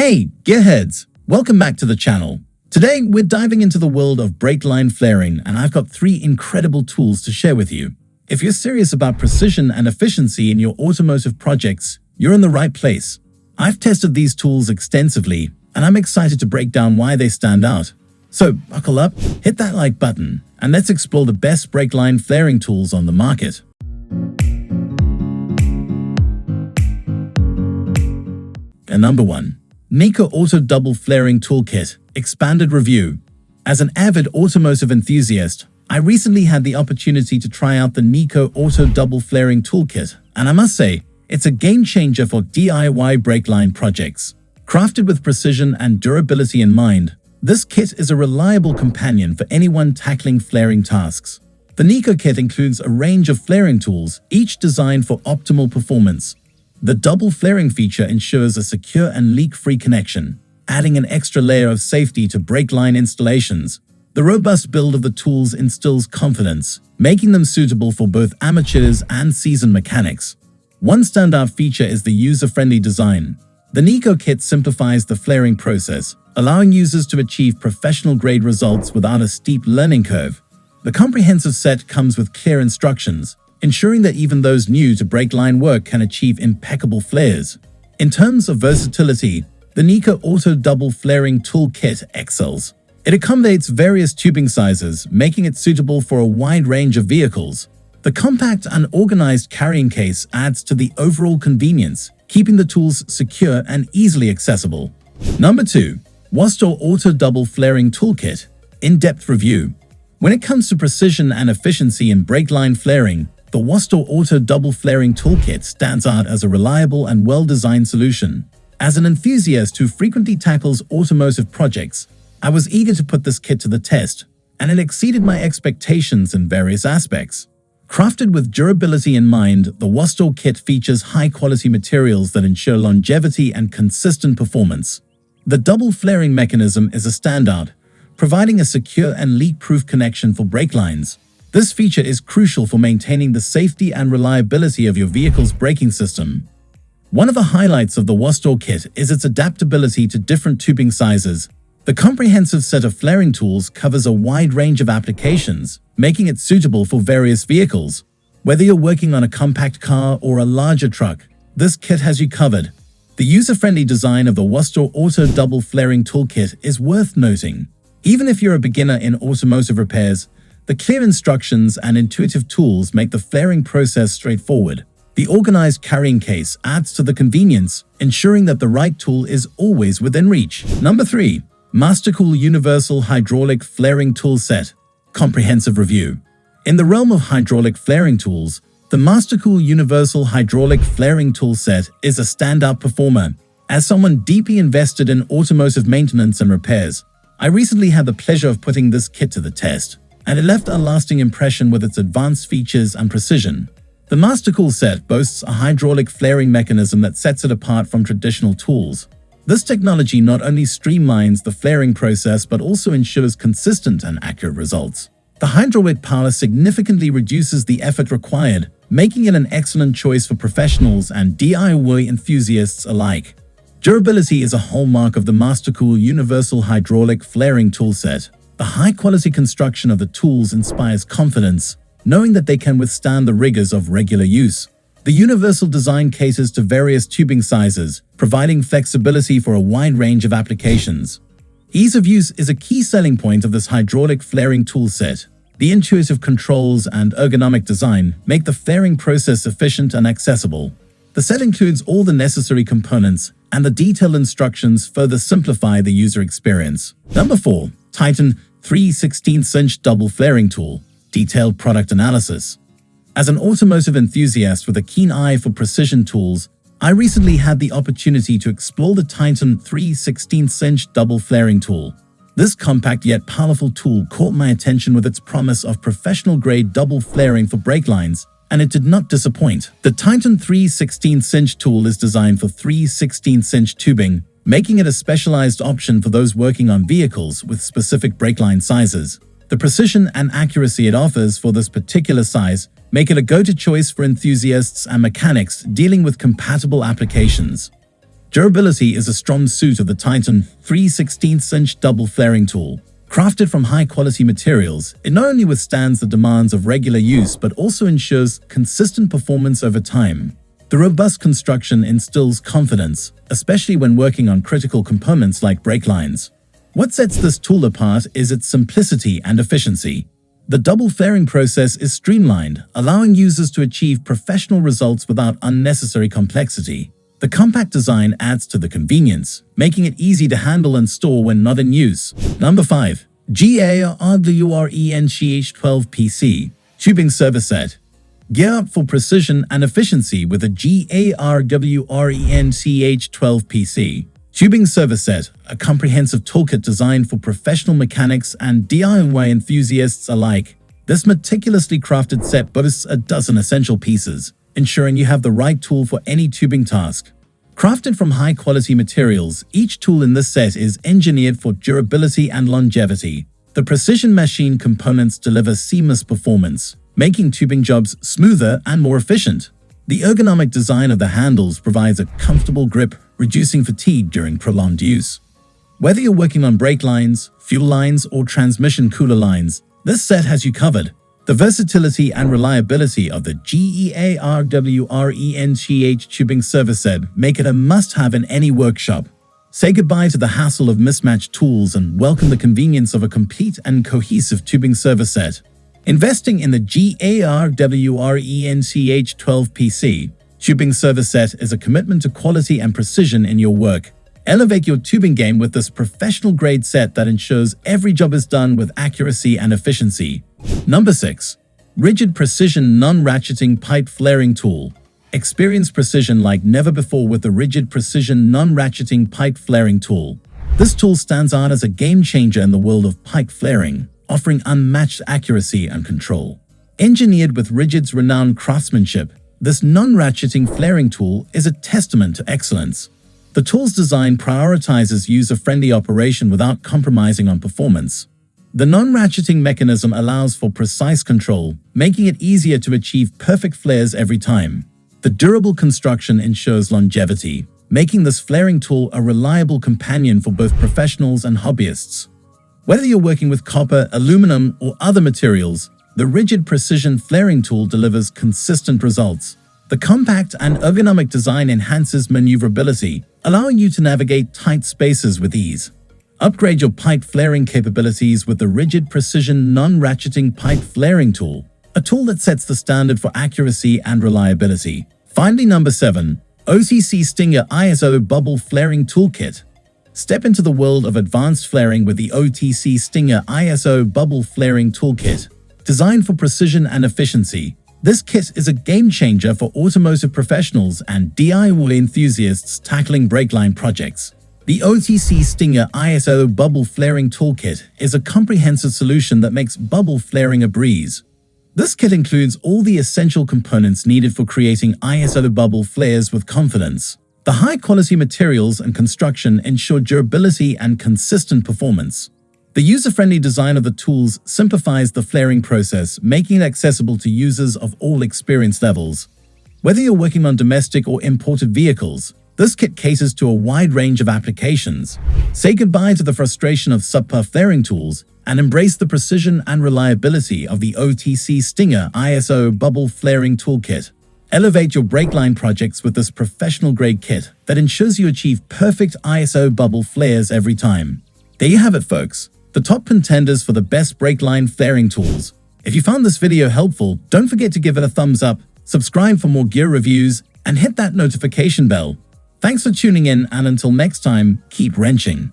Hey, gearheads! Welcome back to the channel. Today, we're diving into the world of brake line flaring, and I've got 3 incredible tools to share with you. If you're serious about precision and efficiency in your automotive projects, you're in the right place. I've tested these tools extensively, and I'm excited to break down why they stand out. So, buckle up, hit that like button, and let's explore the best brake line flaring tools on the market. And number 1. Neiko Auto Double Flaring Toolkit Expanded Review. As an avid automotive enthusiast, I recently had the opportunity to try out the Neiko Auto Double Flaring Toolkit, and I must say, it's a game changer for DIY brake line projects. Crafted with precision and durability in mind, this kit is a reliable companion for anyone tackling flaring tasks. The Neiko kit includes a range of flaring tools, each designed for optimal performance. The double flaring feature ensures a secure and leak-free connection, adding an extra layer of safety to brake line installations. The robust build of the tools instills confidence, making them suitable for both amateurs and seasoned mechanics. One standout feature is the user-friendly design. The Neiko kit simplifies the flaring process, allowing users to achieve professional-grade results without a steep learning curve. The comprehensive set comes with clear instructions, ensuring that even those new to brake line work can achieve impeccable flares. In terms of versatility, the Neiko Auto Double Flaring Toolkit excels. It accommodates various tubing sizes, making it suitable for a wide range of vehicles. The compact and organized carrying case adds to the overall convenience, keeping the tools secure and easily accessible. Number 2. Wostore Auto Double Flaring Toolkit In-Depth Review. When it comes to precision and efficiency in brake line flaring, the Wostore Auto Double Flaring Toolkit stands out as a reliable and well-designed solution. As an enthusiast who frequently tackles automotive projects, I was eager to put this kit to the test, and it exceeded my expectations in various aspects. Crafted with durability in mind, the Wostore kit features high-quality materials that ensure longevity and consistent performance. The double flaring mechanism is a standout, providing a secure and leak-proof connection for brake lines. This feature is crucial for maintaining the safety and reliability of your vehicle's braking system. One of the highlights of the Wostore kit is its adaptability to different tubing sizes. The comprehensive set of flaring tools covers a wide range of applications, making it suitable for various vehicles. Whether you're working on a compact car or a larger truck, this kit has you covered. The user-friendly design of the Wostore Auto Double Flaring Toolkit is worth noting. Even if you're a beginner in automotive repairs, the clear instructions and intuitive tools make the flaring process straightforward. The organized carrying case adds to the convenience, ensuring that the right tool is always within reach. Number 3. Mastercool Universal Hydraulic Flaring Tool Set Comprehensive Review. In the realm of hydraulic flaring tools, the Mastercool Universal Hydraulic Flaring Tool Set is a standout performer. As someone deeply invested in automotive maintenance and repairs, I recently had the pleasure of putting this kit to the test, and it left a lasting impression with its advanced features and precision. The Mastercool set boasts a hydraulic flaring mechanism that sets it apart from traditional tools. This technology not only streamlines the flaring process but also ensures consistent and accurate results. The hydraulic power significantly reduces the effort required, making it an excellent choice for professionals and DIY enthusiasts alike. Durability is a hallmark of the Mastercool Universal Hydraulic Flaring Tool Set. The high-quality construction of the tools inspires confidence, knowing that they can withstand the rigors of regular use. The universal design caters to various tubing sizes, providing flexibility for a wide range of applications. Ease of use is a key selling point of this hydraulic flaring tool set. The intuitive controls and ergonomic design make the flaring process efficient and accessible. The set includes all the necessary components, and the detailed instructions further simplify the user experience. Number 4. Titan 3/16" Double Flaring Tool Detailed Product Analysis. As an automotive enthusiast with a keen eye for precision tools, I recently had the opportunity to explore the Titan 3/16" Double Flaring Tool. This compact yet powerful tool caught my attention with its promise of professional-grade double flaring for brake lines, and it did not disappoint. The Titan 3/16" tool is designed for 3/16" tubing, making it a specialized option for those working on vehicles with specific brake line sizes. The precision and accuracy it offers for this particular size make it a go-to choice for enthusiasts and mechanics dealing with compatible applications. Durability is a strong suit of the Titan 3/16" double flaring tool. Crafted from high-quality materials, it not only withstands the demands of regular use but also ensures consistent performance over time. The robust construction instills confidence, especially when working on critical components like brake lines. What sets this tool apart is its simplicity and efficiency. The double flaring process is streamlined, allowing users to achieve professional results without unnecessary complexity. The compact design adds to the convenience, making it easy to handle and store when not in use. Number 5. GEARWRENCH 12 PC Tubing Server Set. Gear up for precision and efficiency with a GEARWRENCH 12 PC Tubing Server Set, a comprehensive toolkit designed for professional mechanics and DIY enthusiasts alike. This meticulously crafted set boasts a dozen essential pieces, ensuring you have the right tool for any tubing task. Crafted from high-quality materials, each tool in this set is engineered for durability and longevity. The precision machine components deliver seamless performance, making tubing jobs smoother and more efficient. The ergonomic design of the handles provides a comfortable grip, reducing fatigue during prolonged use. Whether you're working on brake lines, fuel lines, or transmission cooler lines, this set has you covered. The versatility and reliability of the GEARWRENCH tubing server set make it a must-have in any workshop. Say goodbye to the hassle of mismatched tools and welcome the convenience of a complete and cohesive tubing server set. Investing in the GEARWRENCH 12 PC tubing server set is a commitment to quality and precision in your work. Elevate your tubing game with this professional-grade set that ensures every job is done with accuracy and efficiency. Number 6. Ridgid Precision Non-Ratcheting Pipe Flaring Tool. Experience precision like never before with the Ridgid Precision Non-Ratcheting Pipe Flaring Tool. This tool stands out as a game-changer in the world of pipe flaring, offering unmatched accuracy and control. Engineered with Ridgid's renowned craftsmanship, this non-ratcheting flaring tool is a testament to excellence. The tool's design prioritizes user-friendly operation without compromising on performance. The non-ratcheting mechanism allows for precise control, making it easier to achieve perfect flares every time. The durable construction ensures longevity, making this flaring tool a reliable companion for both professionals and hobbyists. Whether you're working with copper, aluminum, or other materials, the Ridgid Precision Flaring Tool delivers consistent results. The compact and ergonomic design enhances maneuverability, allowing you to navigate tight spaces with ease. Upgrade your pipe flaring capabilities with the Ridgid Precision Non-Ratcheting Pipe Flaring Tool, a tool that sets the standard for accuracy and reliability. Finally, number 7. OTC Stinger ISO Bubble Flaring Toolkit. Step into the world of advanced flaring with the OTC Stinger ISO Bubble Flaring Toolkit. Designed for precision and efficiency, this kit is a game-changer for automotive professionals and DIY enthusiasts tackling brake line projects. The OTC Stinger ISO Bubble Flaring Toolkit is a comprehensive solution that makes bubble flaring a breeze. This kit includes all the essential components needed for creating ISO bubble flares with confidence. The high-quality materials and construction ensure durability and consistent performance. The user-friendly design of the tools simplifies the flaring process, making it accessible to users of all experience levels. Whether you're working on domestic or imported vehicles, this kit caters to a wide range of applications. Say goodbye to the frustration of subpar flaring tools and embrace the precision and reliability of the OTC Stinger ISO Bubble Flaring Toolkit. Elevate your brake line projects with this professional-grade kit that ensures you achieve perfect ISO bubble flares every time. There you have it, folks. The top contenders for the best brake line flaring tools. If you found this video helpful, don't forget to give it a thumbs up, subscribe for more gear reviews, and hit that notification bell. Thanks for tuning in, and until next time, keep wrenching.